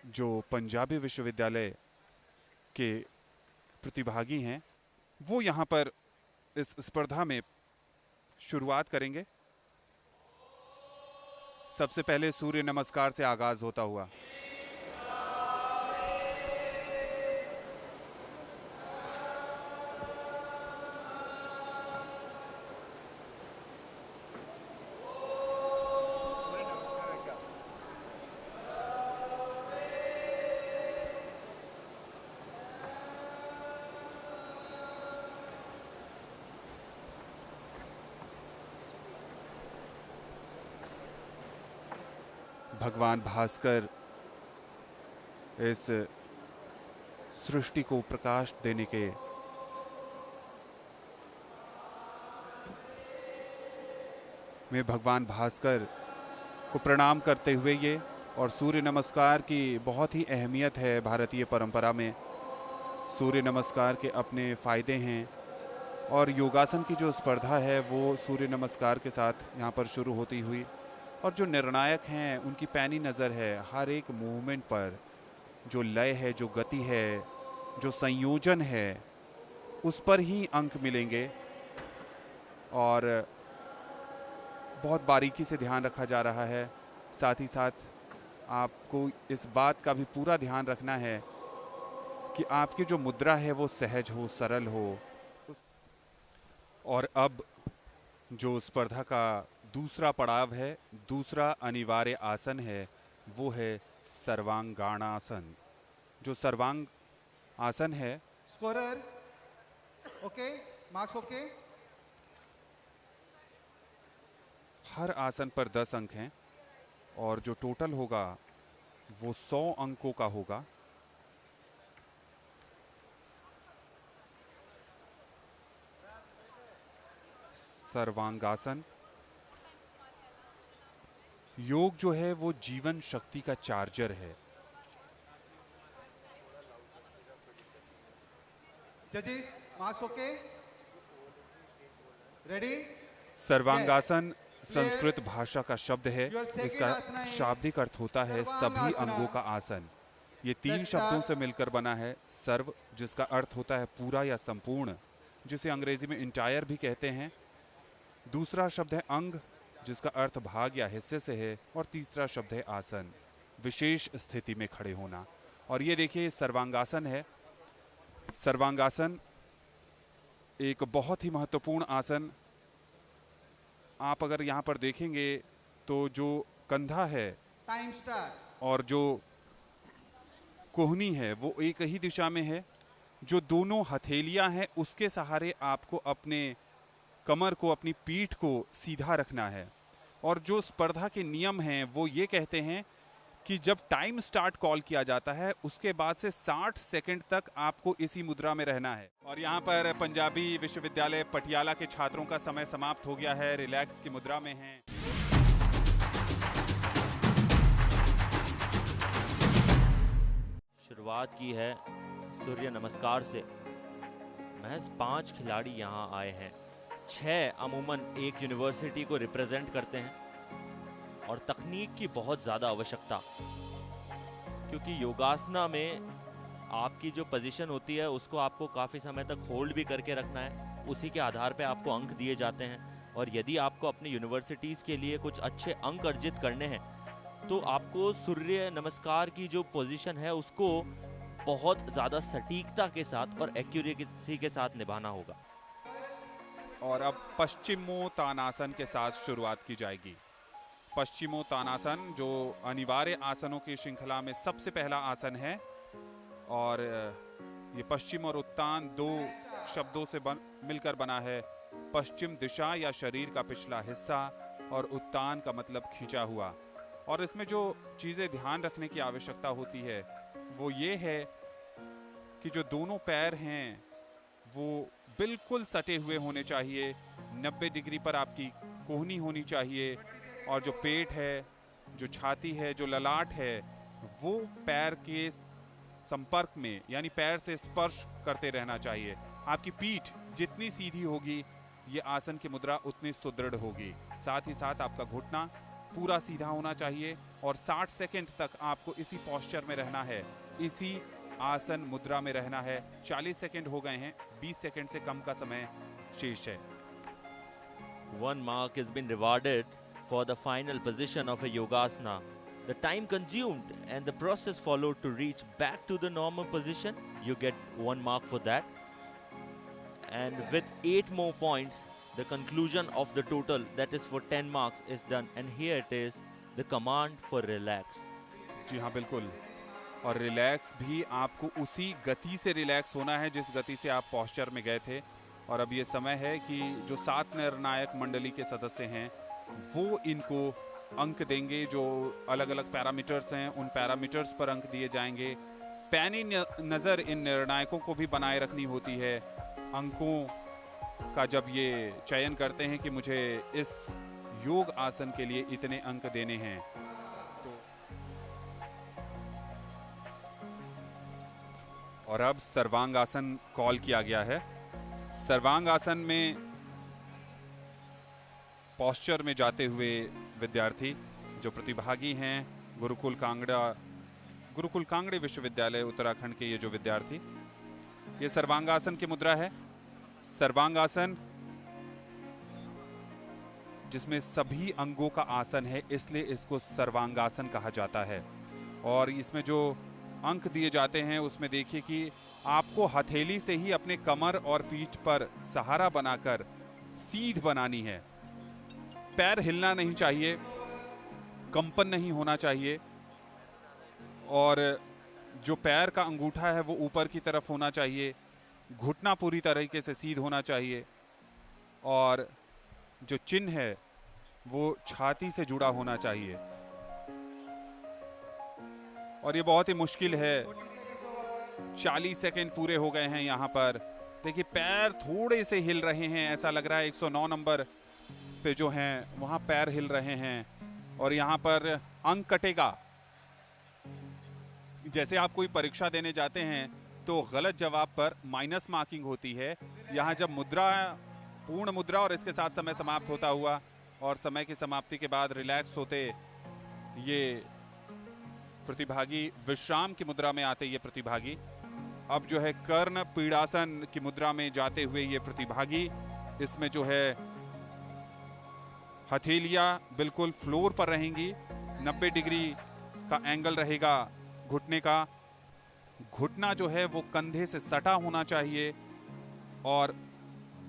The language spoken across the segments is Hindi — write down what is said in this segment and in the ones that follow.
जो पंजाबी विश्वविद्यालय के प्रतिभागी हैं वो यहाँ पर इस स्पर्धा में शुरुआत करेंगे। सबसे पहले सूर्य नमस्कार से आगाज होता हुआ भगवान भास्कर इस सृष्टि को प्रकाश देने के में भगवान भास्कर को प्रणाम करते हुए ये और सूर्य नमस्कार की बहुत ही अहमियत है भारतीय परंपरा में। सूर्य नमस्कार के अपने फायदे हैं और योगासन की जो स्पर्धा है वो सूर्य नमस्कार के साथ यहाँ पर शुरू होती हुई और जो निर्णायक हैं उनकी पैनी नज़र है हर एक मूवमेंट पर, जो लय है, जो गति है, जो संयोजन है, उस पर ही अंक मिलेंगे और बहुत बारीकी से ध्यान रखा जा रहा है। साथ ही साथ आपको इस बात का भी पूरा ध्यान रखना है कि आपकी जो मुद्रा है वो सहज हो, सरल हो। और अब जो स्पर्धा का दूसरा पड़ाव है, दूसरा अनिवार्य आसन है, वो है सर्वांगाणासन। जो सर्वांग आसन है, स्कोरर ओके, मार्क्स ओके। हर आसन पर 10 अंक हैं और जो टोटल होगा वो 100 अंकों का होगा। सर्वांगासन योग जो है वो जीवन शक्ति का चार्जर है। जजेस marks okay, ready. Sarvangasana Sanskrit भाषा का शब्द है, इसका शाब्दिक अर्थ होता है सभी अंगों का आसन। ये 3 शब्दों से मिलकर बना है। सर्व जिसका अर्थ होता है पूरा या संपूर्ण, जिसे अंग्रेजी में इंटायर भी कहते हैं। दूसरा शब्द है अंग जिसका अर्थ भाग या हिस्से से है और तीसरा शब्द है आसन, विशेष स्थिति में खड़े होना। और ये देखिए सर्वांगासन है। सर्वांगासन एक बहुत ही महत्वपूर्ण आसन। आप अगर यहाँ पर देखेंगे तो जो कंधा है टाइम स्टार्ट और जो कोहनी है वो एक ही दिशा में है। जो दोनों हथेलियां हैं उसके सहारे आपको अपने कमर को, अपनी पीठ को सीधा रखना है। और जो स्पर्धा के नियम हैं वो ये कहते हैं कि जब टाइम स्टार्ट कॉल किया जाता है उसके बाद से 60 सेकंड तक आपको इसी मुद्रा में रहना है। और यहाँ पर पंजाबी विश्वविद्यालय पटियाला के छात्रों का समय समाप्त हो गया है, रिलैक्स की मुद्रा में हैं। शुरुआत की है सूर्य नमस्कार से। महज 5 खिलाड़ी यहाँ आए हैं। 6 अमूमन एक यूनिवर्सिटी को रिप्रेजेंट करते हैं और तकनीक की बहुत ज़्यादा आवश्यकता, क्योंकि योगासना में आपकी जो पोजीशन होती है उसको आपको काफ़ी समय तक होल्ड भी करके रखना है। उसी के आधार पे आपको अंक दिए जाते हैं और यदि आपको अपनी यूनिवर्सिटीज़ के लिए कुछ अच्छे अंक अर्जित करने हैं तो आपको सूर्य नमस्कार की जो पोजीशन है उसको बहुत ज़्यादा सटीकता के साथ और एक्यूरेसी के साथ निभाना होगा। और अब पश्चिमोत्तानासन के साथ शुरुआत की जाएगी। पश्चिमोत्तानासन जो अनिवार्य आसनों की श्रृंखला में सबसे पहला आसन है और ये पश्चिम और उत्तान 2 शब्दों से मिलकर बना है। पश्चिम दिशा या शरीर का पिछला हिस्सा और उत्तान का मतलब खींचा हुआ। और इसमें जो चीज़ें ध्यान रखने की आवश्यकता होती है वो ये है कि जो दोनों पैर हैं वो बिल्कुल सटे हुए होने चाहिए। 90 डिग्री पर आपकी कोहनी होनी चाहिए और जो पेट है, जो छाती है, जो ललाट है वो पैर के संपर्क में यानी पैर से स्पर्श करते रहना चाहिए। आपकी पीठ जितनी सीधी होगी ये आसन की मुद्रा उतनी सुदृढ़ होगी। साथ ही साथ आपका घुटना पूरा सीधा होना चाहिए और 60 सेकंड तक आपको इसी पोस्चर में रहना है, इसी आसन मुद्रा में रहना है। 40 सेकंड हो गए हैं, 20 सेकंड से कम का समय शेष है। 1 mark has been rewarded for the final position of a yogasana. The time consumed and the process followed to reach back to the normal position, you get 1 mark for that. And with 8 more points, the conclusion of the total, that is for 10 marks, is done. And here it is, the command for relax. जी हाँ, बिल्कुल। और रिलैक्स भी आपको उसी गति से रिलैक्स होना है जिस गति से आप पोस्चर में गए थे। और अब ये समय है कि जो 7 निर्णायक मंडली के सदस्य हैं वो इनको अंक देंगे। जो अलग अलग पैरामीटर्स हैं उन पैरामीटर्स पर अंक दिए जाएंगे। पैनी नज़र इन निर्णायकों को भी बनाए रखनी होती है अंकों का, जब ये चयन करते हैं कि मुझे इस योग आसन के लिए इतने अंक देने हैं। और अब सर्वांग आसन कॉल किया गया है। सर्वांग आसन में पोस्चर में जाते हुए विद्यार्थी जो प्रतिभागी हैं, गुरुकुल कांगड़े विश्वविद्यालय उत्तराखंड के ये जो विद्यार्थी, ये सर्वांगासन की मुद्रा है। सर्वांगासन जिसमें सभी अंगों का आसन है, इसलिए इसको सर्वांगासन कहा जाता है। और इसमें जो अंक दिए जाते हैं उसमें देखिए कि आपको हथेली से ही अपने कमर और पीठ पर सहारा बनाकर सीध बनानी है। पैर हिलना नहीं चाहिए, कंपन नहीं होना चाहिए, और जो पैर का अंगूठा है वो ऊपर की तरफ होना चाहिए। घुटना पूरी तरीके से सीध होना चाहिए और जो चिन्ह है वो छाती से जुड़ा होना चाहिए। और ये बहुत ही मुश्किल है। 40 सेकंड पूरे हो गए हैं यहाँ पर। देखिए पैर थोड़े से हिल रहे हैं, ऐसा लग रहा है 109 नंबर पे जो हैं वहाँ पैर हिल रहे हैं। और यहाँ पर अंक कटेगा। जैसे आप कोई परीक्षा देने जाते हैं तो गलत जवाब पर माइनस मार्किंग होती है। यहाँ जब मुद्रा, पूर्ण मुद्रा और इसके साथ समय समाप्त होता हुआ और समय की समाप्ति के बाद रिलैक्स होते ये प्रतिभागी, विश्राम की मुद्रा में आते ये प्रतिभागी, अब जो है कर्ण पीड़ासन की मुद्रा में जाते हुए ये प्रतिभागी, इसमें जो है हथेलियां बिल्कुल फ्लोर पर रहेंगी। 90 डिग्री का एंगल रहेगा घुटने का। घुटना जो है वो कंधे से सटा होना चाहिए और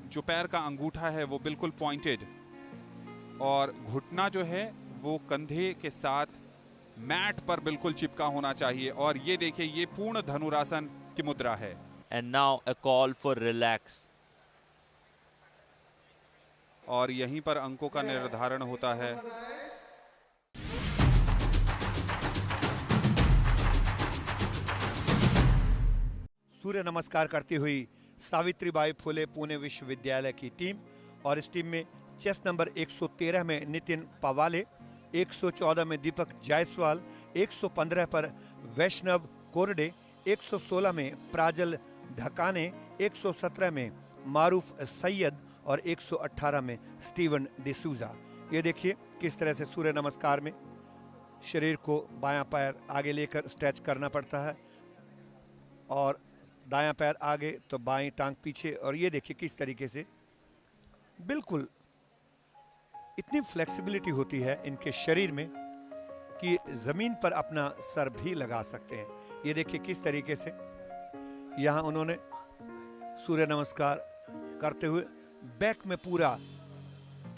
जो पैर का अंगूठा है वो बिल्कुल पॉइंटेड, और घुटना जो है वो कंधे के साथ मैट पर बिल्कुल चिपका होना चाहिए। और ये देखिए ये पूर्ण धनुरासन की मुद्रा है। And now a call for relax. और यहीं पर अंकों का निर्धारण होता है। सूर्य नमस्कार करती हुई सावित्रीबाई फुले पुणे विश्वविद्यालय की टीम, और इस टीम में चेस नंबर 113 में नितिन पवाले, 114 में दीपक जायसवाल, 115 पर वैष्णव कोरडे, 116 में प्राजल ढकाने, 117 में मारूफ सैयद और 118 में स्टीवन डिसूजा। ये देखिए किस तरह से सूर्य नमस्कार में शरीर को बायां पैर आगे लेकर स्ट्रेच करना पड़ता है और दायां पैर आगे तो बाईं टांग पीछे। और ये देखिए किस तरीके से बिल्कुल इतनी फ्लेक्सिबिलिटी होती है इनके शरीर में कि जमीन पर अपना सर भी लगा सकते हैं। ये देखिए किस तरीके से यहाँ उन्होंने सूर्य नमस्कार करते हुए बैक में पूरा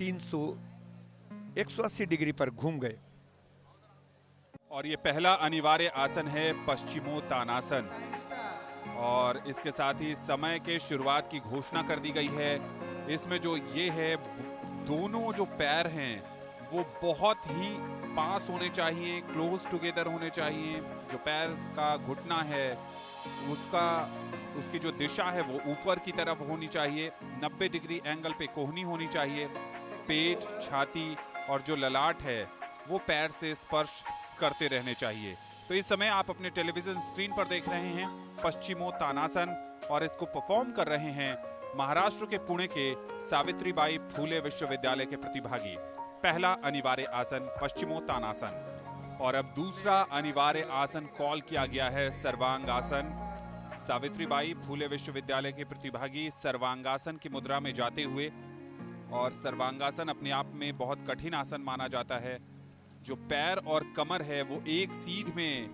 180 डिग्री पर घूम गए। और ये पहला अनिवार्य आसन है पश्चिमोत्तानासन, और इसके साथ ही समय के शुरुआत की घोषणा कर दी गई है। इसमें जो ये है, दोनों जो पैर हैं वो बहुत ही पास होने चाहिए, क्लोज टुगेदर होने चाहिए। जो पैर का घुटना है उसकी जो दिशा है वो ऊपर की तरफ होनी चाहिए। 90 डिग्री एंगल पे कोहनी होनी चाहिए। पेट, छाती और जो ललाट है वो पैर से स्पर्श करते रहने चाहिए। तो इस समय आप अपने टेलीविजन स्क्रीन पर देख रहे हैं पश्चिमोत्तानासन, और इसको परफॉर्म कर रहे हैं महाराष्ट्र के पुणे के सावित्रीबाई फुले विश्वविद्यालय के प्रतिभागी। पहला अनिवार्य आसन पश्चिमोत्तानासन और अब दूसरा अनिवार्य आसन कॉल किया गया है सर्वांगासन। सावित्रीबाई फूले विश्वविद्यालय के प्रतिभागी सर्वांगासन की मुद्रा में जाते हुए, और सर्वांगासन अपने आप में बहुत कठिन आसन माना जाता है। जो पैर और कमर है वो एक सीध में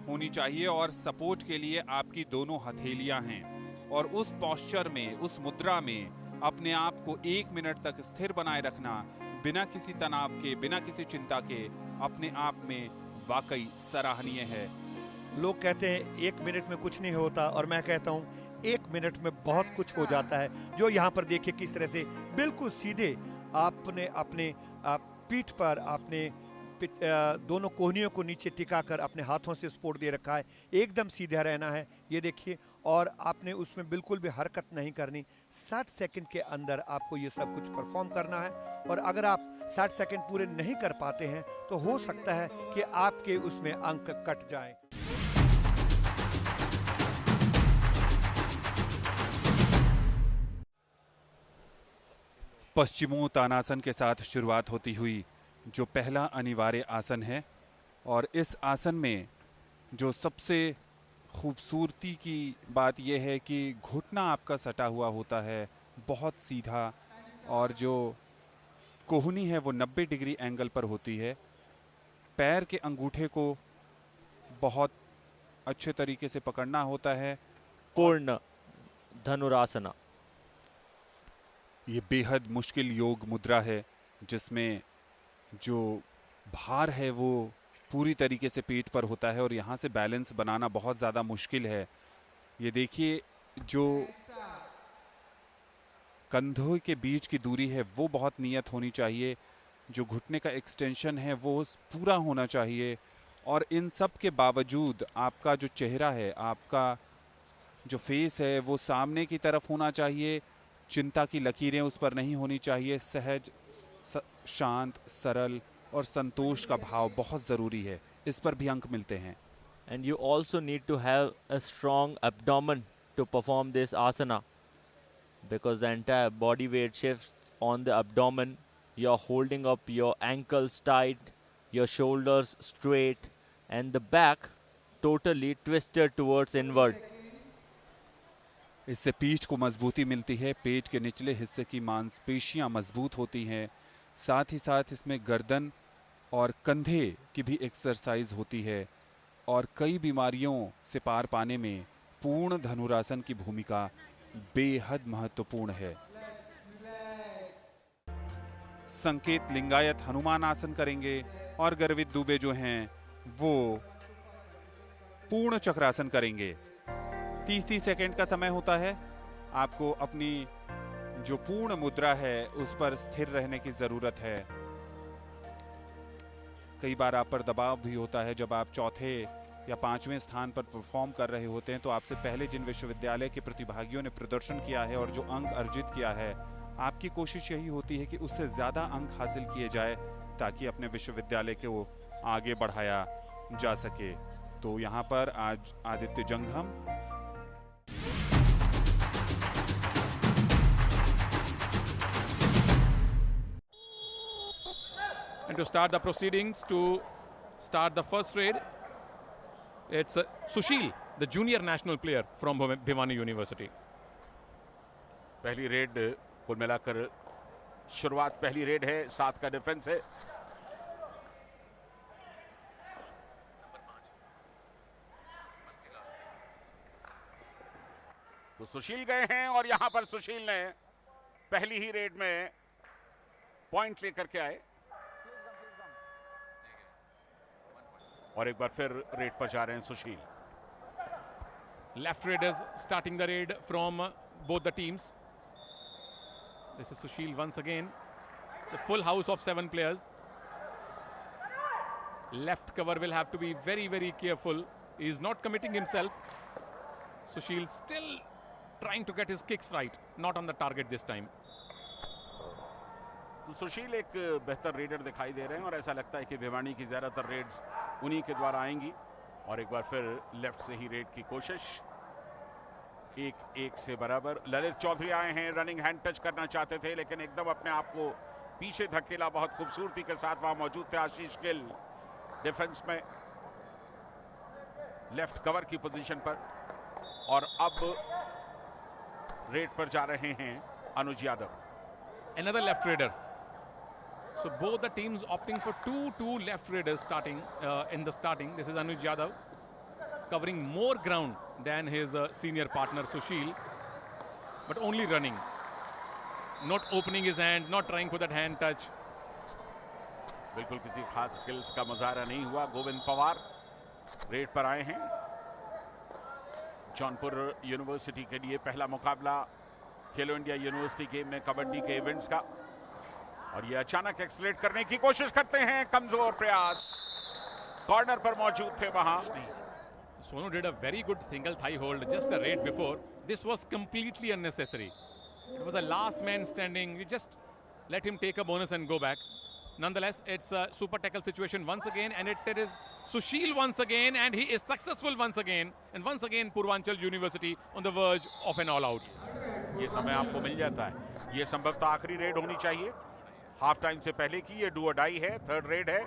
होनी चाहिए और सपोर्ट के लिए आपकी दोनों हथेलियां हैं, और उस पोस्चर में, उस मुद्रा में अपने आप को 1 मिनट तक स्थिर बनाए रखना बिना किसी तनाव के, बिना किसी चिंता के, अपने आप में वाकई सराहनीय है। लोग कहते हैं 1 मिनट में कुछ नहीं होता, और मैं कहता हूँ 1 मिनट में बहुत कुछ हो जाता है। जो यहाँ पर देखिए किस तरह से बिल्कुल सीधे आपने अपने पीठ पर आपने दोनों कोहनियों को नीचे टिकाकर अपने हाथों से सपोर्ट दे रखा है। एकदम सीधा रहना है, ये देखिए, और आपने उसमें बिल्कुल भी हरकत नहीं करनी। 60 सेकंड के अंदर आपको ये सब कुछ परफॉर्म करना है, और अगर आप 60 सेकंड पूरे नहीं कर पाते हैं तो हो सकता है कि आपके उसमें अंक कट जाए। पश्चिमोत्तानासन के साथ शुरुआत होती हुई जो पहला अनिवार्य आसन है, और इस आसन में जो सबसे खूबसूरती की बात यह है कि घुटना आपका सटा हुआ होता है, बहुत सीधा, और जो कोहनी है वो 90 डिग्री एंगल पर होती है। पैर के अंगूठे को बहुत अच्छे तरीके से पकड़ना होता है। पूर्ण धनुरासना। ये बेहद मुश्किल योग मुद्रा है जिसमें जो भार है वो पूरी तरीके से पेट पर होता है, और यहाँ से बैलेंस बनाना बहुत ज़्यादा मुश्किल है। ये देखिए, जो कंधों के बीच की दूरी है वो बहुत नियत होनी चाहिए, जो घुटने का एक्सटेंशन है वो पूरा होना चाहिए, और इन सब के बावजूद आपका जो चेहरा है, आपका जो फेस है वो सामने की तरफ होना चाहिए। चिंता की लकीरें उस पर नहीं होनी चाहिए। सहज, शांत, सरल और संतोष का भाव बहुत ज़रूरी है। इस पर भी अंक मिलते हैं। And you also need to have a strong abdomen to perform this asana, because the entire body weight shifts on the abdomen. You're holding up your ankles tight, your shoulders straight, and the back totally twisted towards inward. इससे पीठ को मजबूती मिलती है, पेट के निचले हिस्से की मांसपेशियां मजबूत होती हैं, साथ ही साथ इसमें गर्दन और कंधे की भी एक्सरसाइज होती है, और कई बीमारियों से पार पाने में पूर्ण धनुरासन की भूमिका बेहद महत्वपूर्ण है। संकेत लिंगायत हनुमान आसन करेंगे, और गर्वित दुबे जो हैं वो पूर्ण चक्रासन करेंगे। 30-30 सेकेंड का समय होता है। आपको अपनी जो पूर्ण मुद्रा है उस पर स्थिर रहने की जरूरत है। कई बार आप पर दबाव भी होता है। जब आप चौथे या 5वें स्थान पर परफॉर्म कर रहे होते हैं तो आपसे पहले जिन विश्वविद्यालय के प्रतिभागियों ने प्रदर्शन किया है और जो अंक अर्जित किया है, आपकी कोशिश यही होती है कि उससे ज्यादा अंक हासिल किए जाए ताकि अपने विश्वविद्यालय को आगे बढ़ाया जा सके। तो यहाँ पर आज Aditya जंघम And to start the proceedings, to start the first raid, it's Sushil, the junior national player from Bhiwani University. पहली रेड कुल मिलाकर शुरुआत पहली रेड है, 7 का डिफेंस है। तो सुशील गए हैं और यहां पर सुशील ने पहली ही रेड में पॉइंट लेकर के आए, और एक बार फिर रेड पर जा रहे हैं सुशील। Left raiders starting the raid from both the teams. This is Sushil once again. The full house of 7 players. Left cover will have to be very, very careful. He is not committing himself. Sushil still trying to get his kicks right. Not on the target this time. तो सुशील एक बेहतर रेडर दिखाई दे रहे हैं, और ऐसा लगता है कि भिवानी की ज्यादातर रेड्स उन्हीं के द्वारा आएंगी। और एक बार फिर लेफ्ट से ही रेड की कोशिश, 1-1 से बराबर। ललित चौधरी आए हैं, रनिंग हैंड टच करना चाहते थे लेकिन एकदम अपने आप को पीछे धकेला बहुत खूबसूरती के साथ, वहां मौजूद थे आशीष गिल डिफेंस में, लेफ्ट कवर की पोजीशन पर। और अब रेड पर जा रहे हैं अनुज Yadav. Another left raider. So both the teams opting for two left raiders starting in the starting. This is Anuj Yadav covering more ground than his senior partner Sushil, but only running, not opening his hand, not trying for that hand touch. बिल्कुल किसी खास स्किल्स का मुजाहरा नहीं हुआ। गोविंद पवार रेड पर आए हैं। जौनपुर यूनिवर्सिटी के लिए पहला मुकाबला खेलो इंडिया यूनिवर्सिटी गेम में कबड्डी के इवेंट्स का, और ये अचानक एक्सलेट करने की कोशिश करते हैं, कमजोर प्रयास। कॉर्नर पर मौजूद थे वहां। Sonu did a very good single thigh hold just a raid before. This was completely unnecessary. It was a last man standing. You just let him take a bonus and go back. Nonetheless, it's a super tackle situation once again, and it is Sushil once again, and he is successful once again. And once again, Purvanchal University on the verge of an all-out. ये समय आपको मिल जाता है। ये संभवतः आखिरी रेड होनी चाहिए हाफ टाइम से पहले की। ये डू और डाई है, थर्ड रेड है,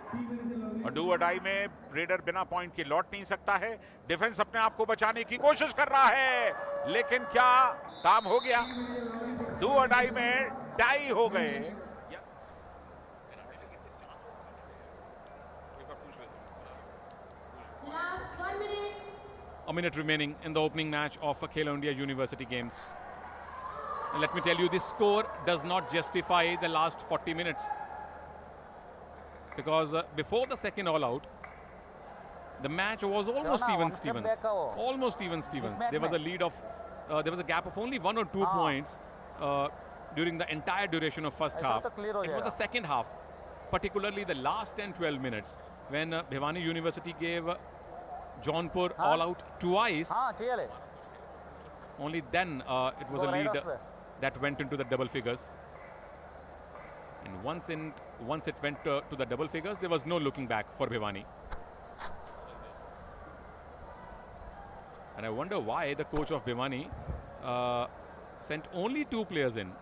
और डू और डाई में रेडर बिना पॉइंट के लौट नहीं सकता है। डिफेंस अपने आप को बचाने की कोशिश कर रहा है, लेकिन क्या काम हो गया? डू और डाई में डाई हो गए। A minute remaining in the opening match of Khelo India University games. And let me tell you, this score does not justify the last 40 minutes. Because before the second all-out, the match was almost even Stevens. Almost even Stevens. There was a lead of, there was a gap of only 1 or 2 points during the entire duration of first half. It was the second half, particularly the last 10-12 minutes, when Bhiwani University gave Jaunpur all out twice. Only then it was a lead that went into the double figures. And once it went to the double figures, there was no looking back for Bhiwani. And I wonder why the coach of Bhiwani sent only 2 players in.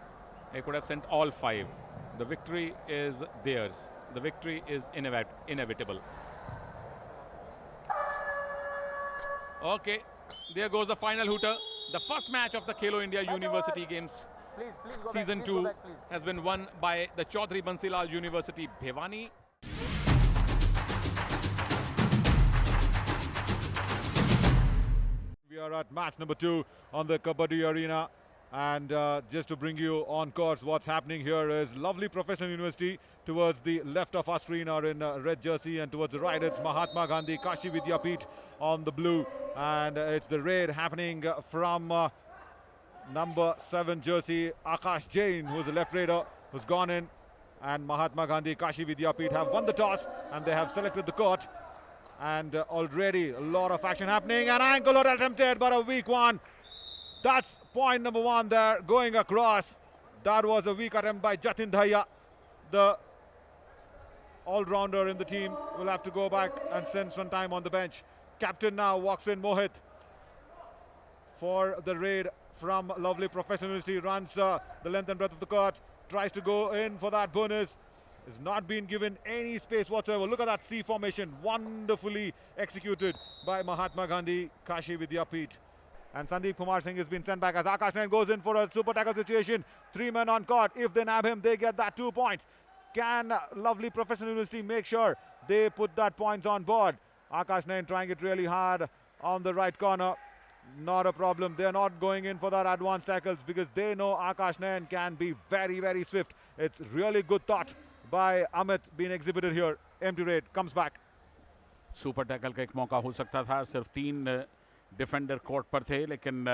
He could have sent all 5. The victory is theirs. The victory is inevitable. Okay, there goes the final hooter. The first match of the Khelo India University Games Season 2 has been won by the Chaudhry Bansilal University Bhiwani. We are at match number 2 on the Kabaddi Arena, and just to bring you on course, what's happening here is Lovely Professional University. Towards the left of our screen are in red jersey, and towards the right it's Mahatma Gandhi Kashi Vidyapeeth on the blue, and it's the raid happening from number 7 jersey Akash Jain, who's the left raider, who's gone in, and Mahatma Gandhi Kashi Vidyapeeth have won the toss and they have selected the court. And already a lot of action happening, and ankle attempted, but a weak one. That's point number 1 there, going across. That was a weak attempt by Jatin Dhaya. The all-rounder in the team will have to go back and spend some time on the bench. Captain now walks in, Mohit, for the raid from Lovely Professional University. Runs the length and breadth of the court, tries to go in for that bonus. Is not been given any space whatsoever. Look at that C formation, wonderfully executed by Mahatma Gandhi Kashi Vidyapeeth. And Sandeep Kumar Singh has been sent back as Akash Nain goes in for a super tackle situation. 3 men on court. If they nab him, they get that 2 points. Can Lovely Professional University make sure they put that points on board? Akash Nain trying it really hard on the right corner. Not a problem. They're not going in for that advanced tackles because they know Akash Nain can be very, very swift. It's really good thought by Amit being exhibited here. Empty raid comes back. Super tackle का एक मौका हो सकता था। सिर्फ 3 डिफेंडर कोर्ट पर थे, लेकिन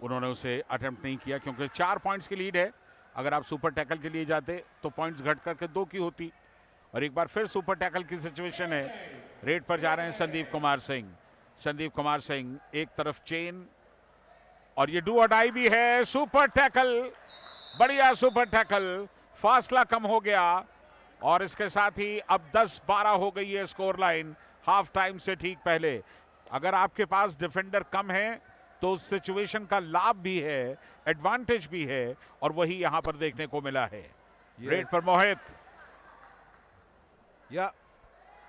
उन्होंने उसे अटेम्प्ट नहीं किया क्योंकि 4 पॉइंट्स की लीड है। अगर आप सुपर टैकल के लिए जाते तो पॉइंट्स घट करके 2 की होती। और एक बार फिर सुपर टैकल की सिचुएशन है। रेड पर जा रहे हैं संदीप कुमार सिंह। संदीप कुमार सिंह एक तरफ चेन, और ये डू और डाई भी है। सुपर टैकल, बढ़िया सुपर टैकल। फासला कम हो गया, और इसके साथ ही अब 10-12 हो गई है स्कोर लाइन हाफ टाइम से ठीक पहले। अगर आपके पास डिफेंडर कम है तो उस सिचुएशन का लाभ भी है, एडवांटेज भी है, और वही यहां पर देखने को मिला है। रेड पर मोहित. Yeah,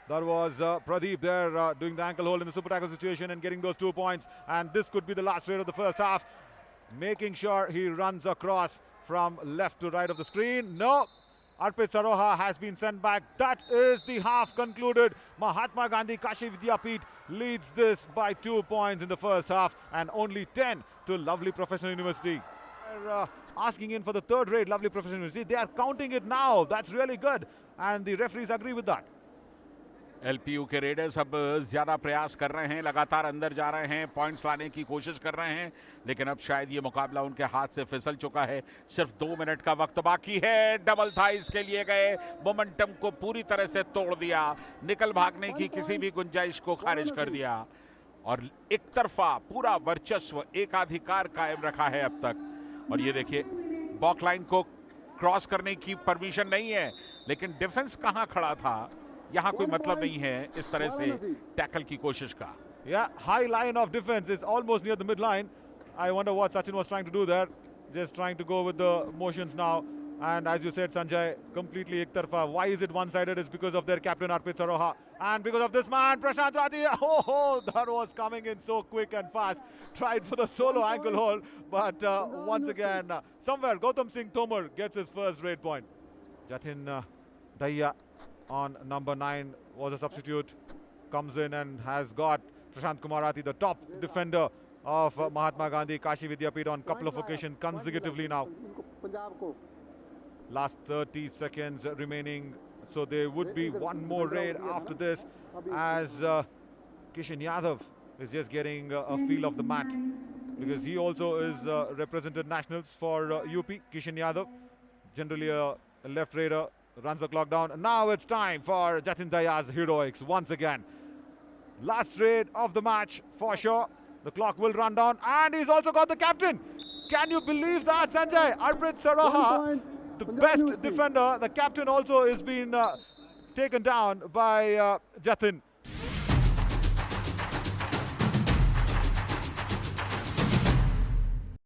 that was Pradeep there doing the ankle hold in the super tackle situation and getting those 2 points. And this could be the last raid of the first half. Making sure he runs across from left to right of the screen. No, Arpit Saroha has been sent back. That is the half concluded. Mahatma Gandhi Kashi Vidyapeeth leads this by 2 points in the first half and only 10 to Lovely Professional University. They're asking in for the third rate Lovely Professional University. They are counting it now. That's really good. And the referees agree with that. LPU के रेडर्स अब ज्यादा प्रयास कर रहे हैं, लगातार अंदर जा रहे हैं, पॉइंट्स लाने की कोशिश कर रहे हैं, लेकिन अब शायद ये मुकाबला उनके हाथ से फिसल चुका है. सिर्फ 2 मिनट का वक्त बाकी है. डबल थाइस के लिए गए, मोमेंटम को पूरी तरह से तोड़ दिया, निकल भागने की किसी भी गुंजाइश को खारिज कर दिया और एक तरफा पूरा वर्चस्व, एकाधिकार कायम रखा है अब तक. और ये देखिए, बॉक लाइन को क्रॉस करने की परमिशन नहीं है, लेकिन डिफेंस कहां खड़ा था, यहाँ कोई मतलब नहीं है इस तरह से टैकल की कोशिश का. Yeah, high line of defense is almost near the midline. I wonder what Sachin was trying to do there. Just trying to go with the motions now. And as you said, Sanjay, completely ek tarfa. Why is it one-sided? It's because of their captain Arpit Saroha. And because of this man, Prashant Rathi. Oh, that was coming in so quick and fast. Tried for the solo ankle hold. But once again, somewhere Gautam Singh Tomar gets his first red point. Jatin Dahiya on number 9 was a substitute, comes in and has got Prashant Kumar Rathi, the top defender of Mahatma Gandhi Kashi Vidyapeeth on couple of occasions consecutively now. Last 30 seconds remaining, so there would be one more raid after this as Kishan Yadav is just getting a feel of the mat because he also is represented nationals for UP. Kishan Yadav, generally a left raider, runs the clock down. And now it's time for Jatin Dahiya's heroics once again. Last raid of the match for sure. The clock will run down and he's also got the captain. Can you believe that, Sanjay? Arpit Saroha, the best defender. The captain also is being taken down by Jatin.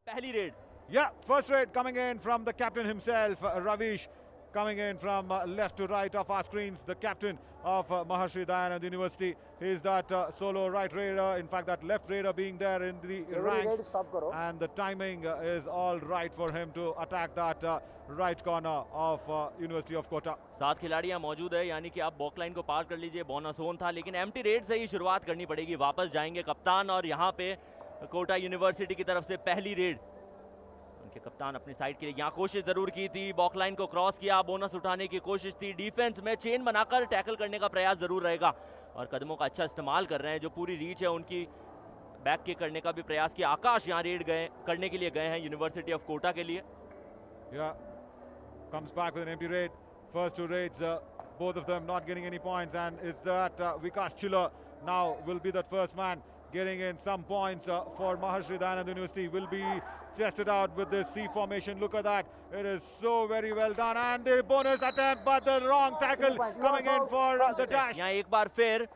पहली red. Yeah, first raid coming in from the captain himself, Ravish. Coming in from left to right of our screens, the captain of Maharshi Dayanand University. He's that solo right raider, in fact that left raider being there in the ranks, and the timing is all right for him to attack that right corner of University of Kota. 7 खिलाड़ी यहाँ मौजूद है, यानी कि आप बॉक लाइन को पार कर लीजिए, बोनस जोन था, लेकिन एम्प्टी रेड से ही शुरुआत करनी पड़ेगी. वापस जाएंगे कप्तान और यहाँ पे कोटा यूनिवर्सिटी की तरफ से पहली रेड. उनके कप्तान अपनी साइड के लिए यहाँ कोशिश जरूर की थी, बॉक लाइन को क्रॉस किया, बोनस उठाने की कोशिश थी, डिफेंस में चेन बनाकर टैकल करने का प्रयास जरूर रहेगा और कदमों का अच्छा इस्तेमाल कर रहे हैं, जो पूरी रीच है उनकी बैक किक करने का भी प्रयास किया. आकाश यहाँ रेड गए करने के लिए गए हैं यूनिवर्सिटी ऑफ कोटा के लिए. Comes back with an empty raid. First two raids, both of them not getting any points, and is that Vikas Chiller now will be that first man getting in some points for Maharshi Dayanand University. Will be chested out with this C formation. Look at that. It is so very well done. And the bonus attempt, but the wrong tackle coming in for the dash. यहाँ एक बार फिर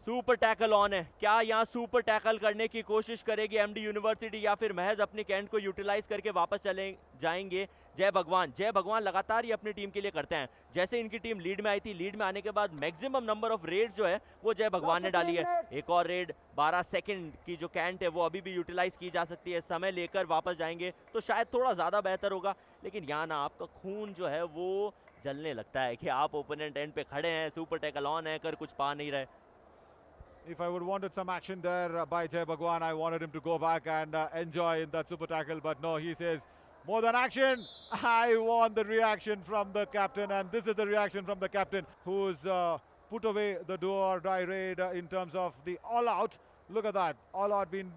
सुपर टैकल ऑन है. क्या यहाँ सुपर टैकल करने की कोशिश करेगी एमडी यूनिवर्सिटी या फिर महज अपने कैंट को यूटिलाइज करके वापस चले जाएंगे? जय भगवान लगातार ये अपनी टीम के लिए करते हैं. जैसे इनकी टीम लीड में आई थी, लीड में आने के बाद मैक्सिमम नंबर ऑफ रेड जो है वो जय भगवान ने डाली है. एक और रेड 12 सेकंड की जो कैंट है वो अभी भी यूटिलाइज की जा सकती है. समय लेकर वापस जाएंगे तो शायद थोड़ा ज़्यादा बेहतर होगा, लेकिन यहाँ ना आपका खून जो है वो जलने लगता है कि आप ओपोनेंट एंड पे खड़े हैं, सुपर टैकल ऑन है, कर कुछ पा नहीं रहे. If I would wanted some action there by Jai Bhagwan, I wanted him to go back and enjoy in that super tackle, but no, he says, more than action, I want the reaction from the captain, and this is the reaction from the captain, who's put away the do or die raid in terms of the all-out. Look at that, all-out being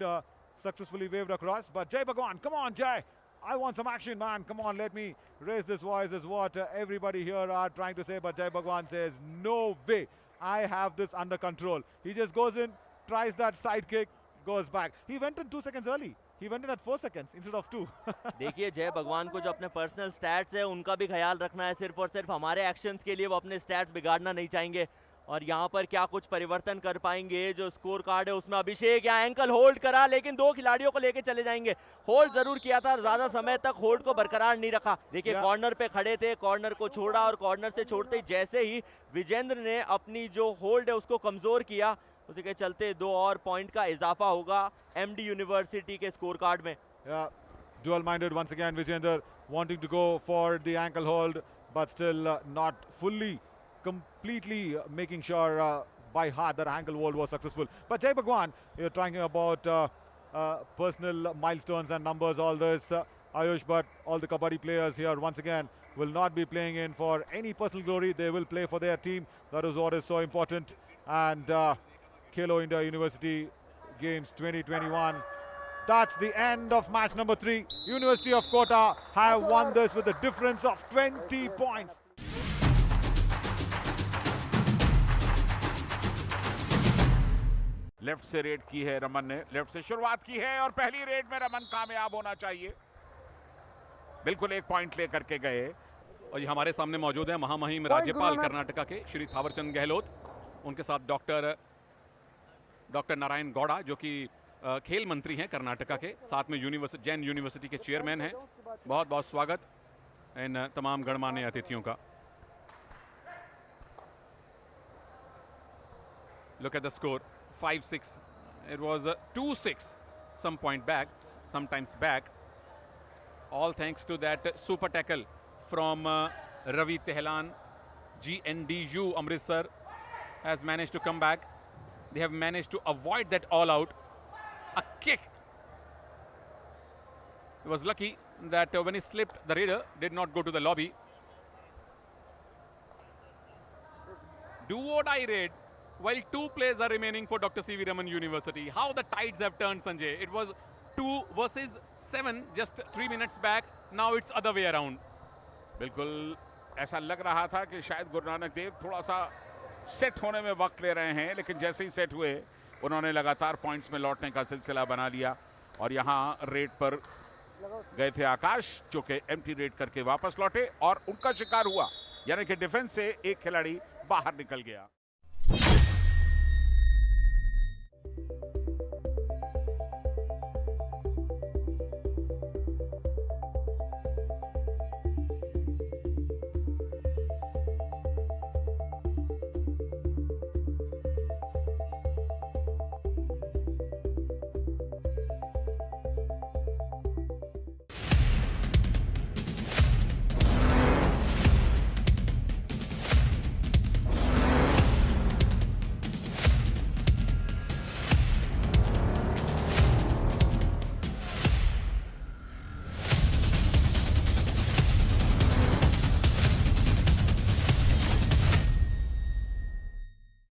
successfully waved across, but Jai Bhagwan, come on Jai, I want some action, man, come on, let me raise this voice, is what everybody here are trying to say, but Jai Bhagwan says, no way. I have this under control. He just goes in, tries that side kick, goes back. He went in 2 seconds early. He went in at 4 seconds instead of 2. देखिए जय भगवान को जो अपने पर्सनल स्टैट्स है उनका भी ख्याल रखना है. सिर्फ और सिर्फ हमारे एक्शंस के लिए वो अपने स्टैट्स बिगाड़ना नहीं चाहेंगे और यहाँ पर क्या कुछ परिवर्तन कर पाएंगे? जो स्कोर कार्ड है उसमें अभिषेक यहाँ एंकल होल्ड करा, लेकिन 2 खिलाड़ियों को लेके चले जाएंगे। होल्ड जरूर किया था, ज्यादा समय तक होल्ड को बरकरार नहीं रखा। देखिए कॉर्नर पे खड़े थे, कॉर्नर को छोड़ा और कॉर्नर से छोड़ते ही जैसे ही विजेंद्र ने अपनी जो होल्ड है उसको कमजोर किया, उसी के चलते 2 और पॉइंट का इजाफा होगा एमडी यूनिवर्सिटी के स्कोर कार्ड में। Dual minded once again, Vijender wanting to go for the ankle hold, but still not fully completely making sure by heart that ankle hold was successful. But Jai Bhagwan, you're talking about personal milestones and numbers, all this. Ayush, but all the Kabaddi players here once again will not be playing in for any personal glory. They will play for their team. That is what is so important. And Khelo India University Games 2021. That's the end of match number 3. University of Kota have won this with a difference of 20 points. Left से रेड की है रमन ने, लेफ्ट से शुरुआत की है और पहली रेड में रमन कामयाब होना चाहिए। बिल्कुल 1 पॉइंट लेकर के गए। और ये हमारे सामने मौजूद है महामहिम राज्यपाल कर्नाटका के श्री थावरचंद गहलोत, उनके साथ डॉक्टर नारायण गौड़ा जो कि खेल मंत्री हैं कर्नाटका के, साथ में जैन यूनिवर्सिटी के चेयरमैन हैं। बहुत बहुत स्वागत इन तमाम गणमान्य अतिथियों का। Look at the score, 5-6. It was 2-6 sometimes back. All thanks to that super tackle from Ravi Tehlan. GNDU Amritsar has managed to come back. They have managed to avoid that all out. A kick. He was lucky that when he slipped, the raider did not go to the lobby. Do or die raid while 2 players are remaining for Dr. C.V. Raman University. How the tides have turned, Sanjay. It was 2 versus 7 just 3 minutes back. Now it's other way around. बिल्कुल ऐसा लग रहा था कि शायद गुरु नानक देव थोड़ा सा सेट होने में वक्त ले रहे हैं, लेकिन जैसे ही सेट हुए उन्होंने लगातार पॉइंट्स में लौटने का सिलसिला बना लिया। और यहाँ रेड पर गए थे आकाश, जो कि एम्प्टी रेड करके वापस लौटे और उनका शिकार हुआ, यानी कि डिफेंस से एक खिलाड़ी बाहर निकल गया।